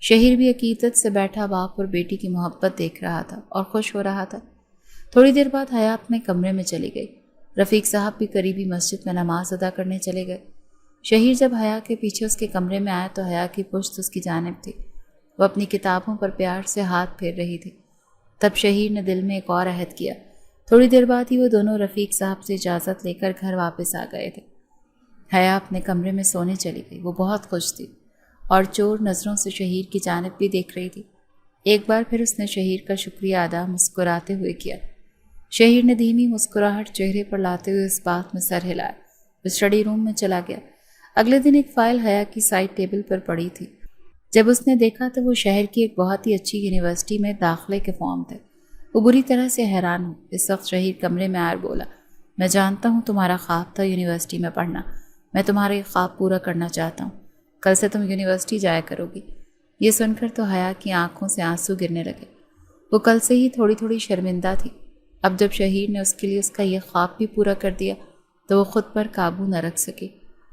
شہیر بھی عقیدت سے بیٹھا باپ اور بیٹی کی محبت دیکھ رہا تھا اور خوش ہو رہا تھا۔ تھوڑی دیر بعد حیا اپنے کمرے میں چلی گئی۔ رفیق صاحب بھی قریبی مسجد میں نماز ادا کرنے چلے گئے۔ شہیر جب حیا کے پیچھے اس کے کمرے میں آیا تو حیا کی پشت اس کی جانب تھی۔ وہ اپنی کتابوں پر پیار سے ہاتھ پھیر رہی تھی۔ تب شہیر نے دل میں ایک اور عہد کیا۔ تھوڑی دیر بعد ہی وہ دونوں رفیق صاحب سے اجازت لے کر گھر واپس آ گئے تھے۔ حیا اپنے کمرے میں سونے چلی گئی۔ وہ بہت خوش تھی اور چور نظروں سے شہیر کی جانب بھی دیکھ رہی تھی۔ ایک بار پھر اس نے شہیر کا شکریہ ادا مسکراتے ہوئے کیا۔ شہیر نے دھیمی مسکراہٹ چہرے پر لاتے ہوئے اس بات میں سر ہلایا۔ وہ اسٹڈی روم میں چلا گیا۔ اگلے دن ایک فائل حیا کی سائڈ ٹیبل پر پڑی تھی۔ جب اس نے دیکھا تو وہ شہر کی ایک بہت ہی اچھی یونیورسٹی میں داخلے کے فارم تھے۔ وہ بری طرح سے حیران ہو۔ اس وقت شہیر کمرے میں آ بولا، میں جانتا ہوں تمہارا خواب تھا یونیورسٹی میں پڑھنا۔ میں تمہارا یہ خواب پورا کرنا چاہتا ہوں۔ کل سے تم یونیورسٹی جایا کرو گی۔ یہ سن کر تو حیا کی آنکھوں سے آنسو گرنے لگے۔ وہ کل سے ہی تھوڑی تھوڑی شرمندہ تھی۔ اب جب شہیر نے اس کے لیے اس کا یہ خواب بھی پورا کر دیا تو وہ خود پر قابو نہ رکھ سکی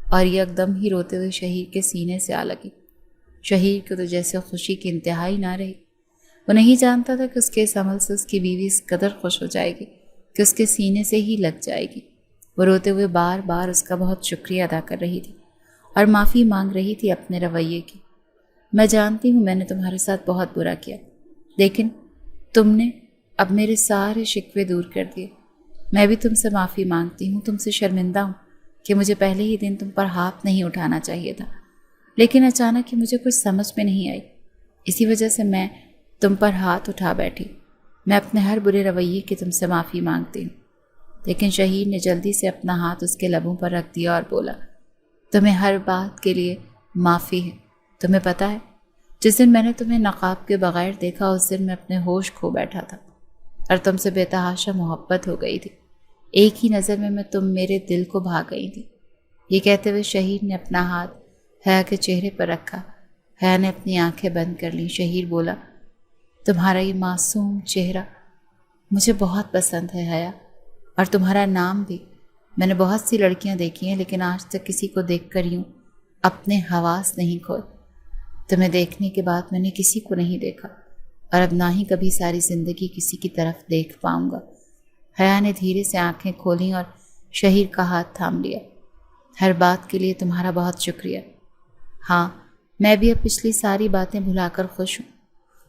اور یک دم ہی روتے ہوئے شہیر کے سینے سے آ لگی۔ شہیر کو تو جیسے خوشی کی انتہائی نہ رہی۔ وہ نہیں جانتا تھا کہ اس کے اس عمل سے اس کی بیوی اس قدر خوش ہو جائے گی کہ اس کے سینے سے ہی لگ جائے گی۔ وہ روتے ہوئے بار بار اس کا بہت شکریہ ادا کر رہی تھی اور معافی مانگ رہی تھی اپنے رویے کی۔ میں جانتی ہوں میں نے تمہارے ساتھ بہت برا کیا، لیکن تم نے اب میرے سارے شکوے دور کر دیے۔ میں بھی تم سے معافی مانگتی ہوں، تم سے شرمندہ ہوں کہ مجھے پہلے ہی دن تم پر ہاتھ نہیں اٹھانا چاہیے تھا، لیکن اچانک ہی مجھے کچھ سمجھ میں نہیں آئی، اسی وجہ سے میں تم پر ہاتھ اٹھا بیٹھی۔ میں اپنے ہر برے رویے کی تم سے معافی مانگتی ہوں۔ لیکن شہیر نے جلدی سے اپنا ہاتھ اس کے لبوں پر رکھ دیا اور بولا، تمہیں ہر بات کے لیے معافی ہے۔ تمہیں پتہ ہے جس دن میں نے تمہیں نقاب کے بغیر دیکھا اس دن میں اپنے ہوش کھو بیٹھا تھا اور تم سے بے تحاشا محبت ہو گئی تھی۔ ایک ہی نظر میں تم میرے دل کو بھا گئی تھی۔ یہ کہتے ہوئے شہیر نے اپنا ہاتھ حیا کے چہرے پر رکھا۔ حیا نے اپنی آنکھیں بند کر لیں۔ شہیر بولا، تمہارا یہ معصوم چہرہ مجھے بہت پسند ہے حیا، اور تمہارا نام بھی۔ میں نے بہت سی لڑکیاں دیکھی ہیں لیکن آج تک کسی کو دیکھ کر یوں اپنے حواس نہیں کھوئے۔ تمہیں دیکھنے کے بعد میں نے کسی کو نہیں دیکھا اور اب نہ ہی کبھی ساری زندگی کسی کی طرف دیکھ پاؤں گا۔ حیا نے دھیرے سے آنکھیں کھولیں اور شہیر کا ہاتھ تھام لیا۔ ہر بات کے لیے تمہارا بہت شکریہ۔ ہاں، میں بھی اب پچھلی ساری باتیں بھلا کر خوش ہوں۔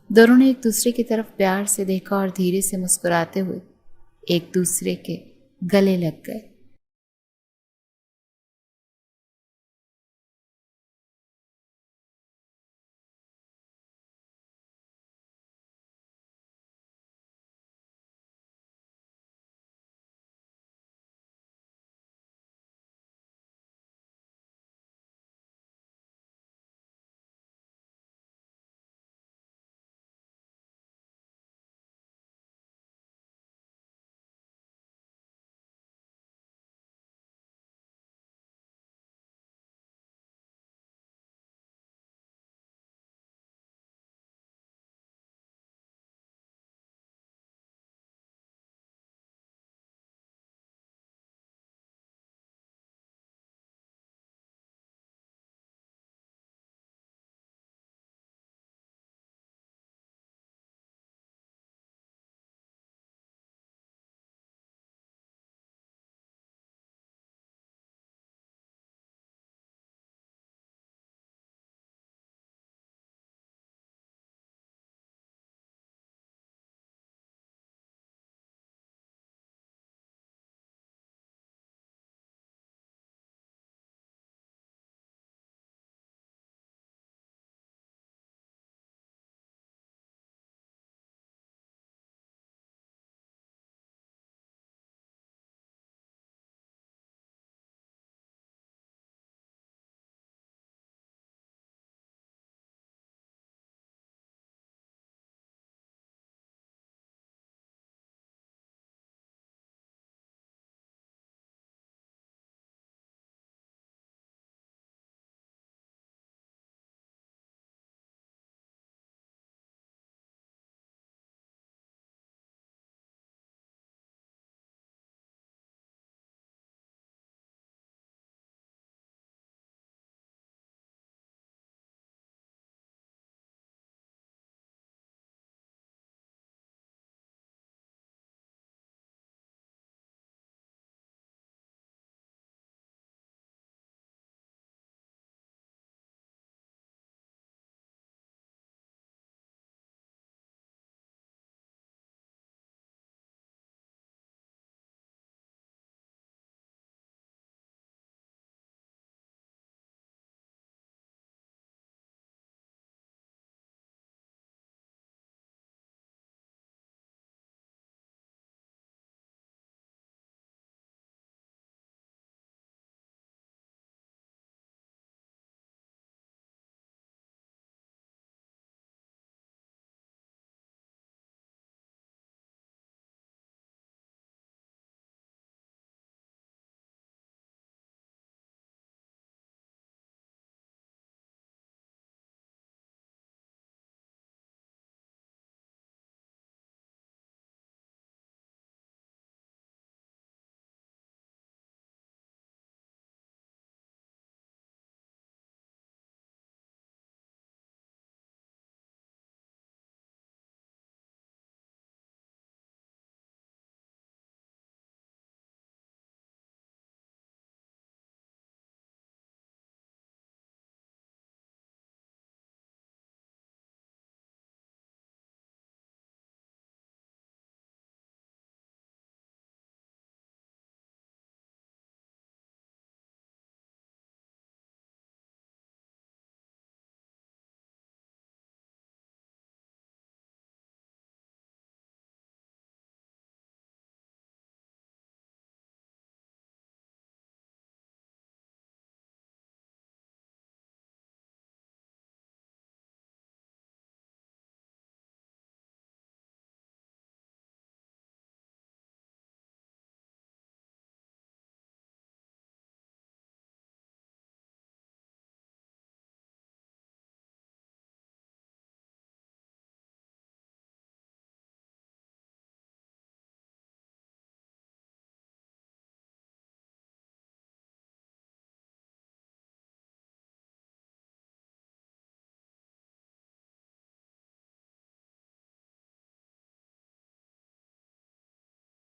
دونوں نے ایک دوسرے کی طرف پیار سے دیکھا اور دھیرے سے مسکراتے ہوئے ایک دوسرے کے گلے لگ گئے۔